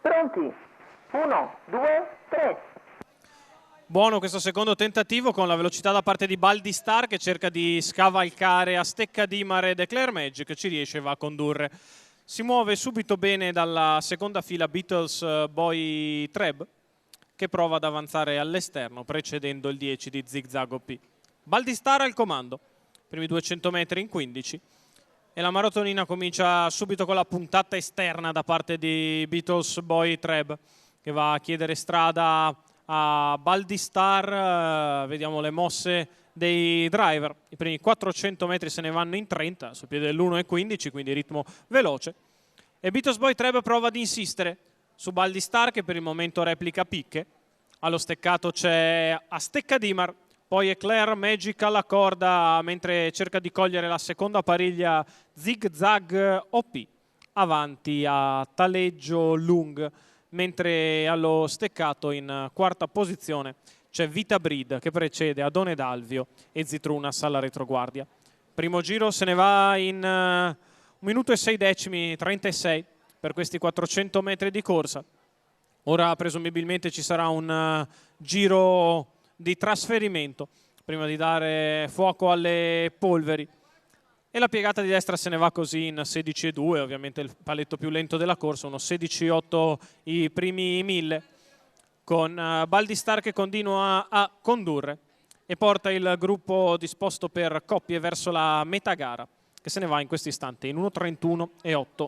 Pronti? 1, 2, 3. Buono questo secondo tentativo con la velocità da parte di Baldistar che cerca di scavalcare Astecca Dimar e Eclair Magic, ci riesce e va a condurre. Si muove subito bene dalla seconda fila Beatles Boy Treb che prova ad avanzare all'esterno precedendo il 10 di Zigzag OP. Baldistar al comando, primi 200 metri in 15 e la maratonina comincia subito con la puntata esterna da parte di Beatles Boy Treb che va a chiedere strada a Baldistar. Vediamo le mosse dei driver, i primi 400 metri se ne vanno in 30 sul piede dell'1,15, quindi ritmo veloce, e Beatles Boy Treb prova ad insistere su Baldistar che per il momento replica picche. Allo steccato c'è Astecca Dimar, poi Eclair Magic alla corda mentre cerca di cogliere la seconda pariglia Zigzag OP avanti a taleggio Lung, mentre allo steccato in quarta posizione c'è Vita Breed che precede Adone Dalvio e Zitrunas alla retroguardia. Primo giro se ne va in 1 minuto e 6 decimi, 36 per questi 400 metri di corsa. Ora presumibilmente ci sarà un giro di trasferimento prima di dare fuoco alle polveri. E la piegata di destra se ne va così in 16,2, ovviamente il paletto più lento della corsa, uno 16,8 i primi 1000, con Baldistar che continua a condurre e porta il gruppo disposto per coppie verso la metà gara, che se ne va in questo istante in 1,31,8.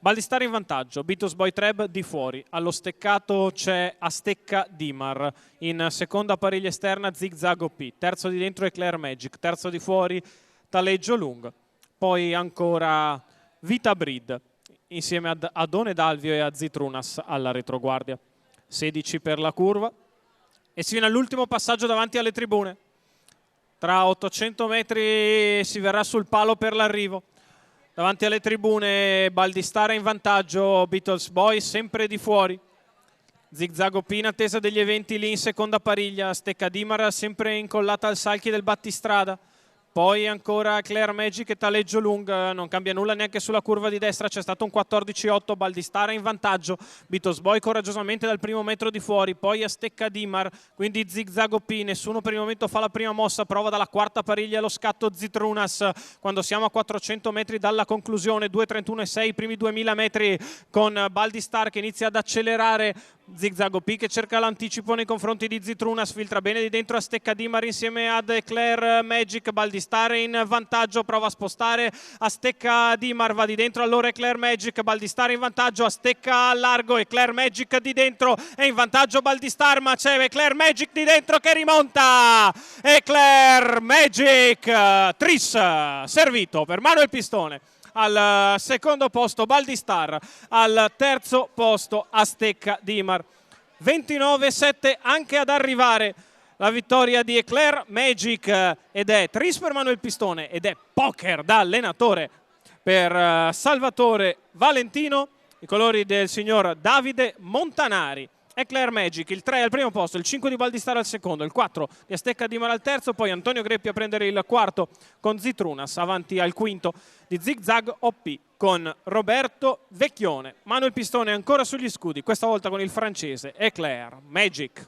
Baldistar in vantaggio, Beatles Boy Treb di fuori, allo steccato c'è Astecca Dimar, in seconda pariglia esterna Zigzag OP, terzo di dentro Eclair Magic, terzo di fuori Taleggio Lung, poi ancora Vita Breed insieme ad Adone Dalvio e a Zitrunas alla retroguardia. 16 per la curva e si viene all'ultimo passaggio davanti alle tribune. Tra 800 metri si verrà sul palo per l'arrivo. Davanti alle tribune Baldistar in vantaggio, Beatles Boy sempre di fuori. Zigzag OP in attesa degli eventi lì in seconda pariglia, Astecca Dimar sempre incollata al salchi del battistrada. Poi ancora Eclair Magic e Taleggio Lung, non cambia nulla neanche sulla curva di destra, c'è stato un 14,8, Baldistar in vantaggio, Beatles Boy coraggiosamente dal primo metro di fuori, poi Astecca Dimar, quindi Zigzag OP, nessuno per il momento fa la prima mossa, prova dalla quarta pariglia lo scatto Zitrunas, quando siamo a 400 metri dalla conclusione, 2,31,6, i primi 2000 metri con Baldistar che inizia ad accelerare. Zigzag OP che cerca l'anticipo nei confronti di Zitrunas, filtra bene di dentro Astecca Dimar insieme ad Eclair Magic, Baldistar in vantaggio, prova a spostare Astecca Dimar, va di dentro allora Eclair Magic, Baldistar in vantaggio, Astecca a largo, Eclair Magic di dentro, è in vantaggio Baldistar ma c'è Eclair Magic di dentro che rimonta, Eclair Magic, tris servito per Manuel Pistone. Al secondo posto Baldistar, al terzo posto Astecca Dimar. 29,7 anche ad arrivare la vittoria di Eclair Magic ed è tris per Manuel Pistone ed è poker da allenatore per Salvatore Valentino, i colori del signor Davide Montanari. Eclair Magic, il 3 al primo posto, il 5 di Baldistar al secondo, il 4 di Astecca Dimar al terzo, poi Antonio Greppi a prendere il quarto con Zitrunas, avanti al quinto di Zigzag OP con Roberto Vecchione. Manuel Pistone ancora sugli scudi, questa volta con il francese Eclair Magic.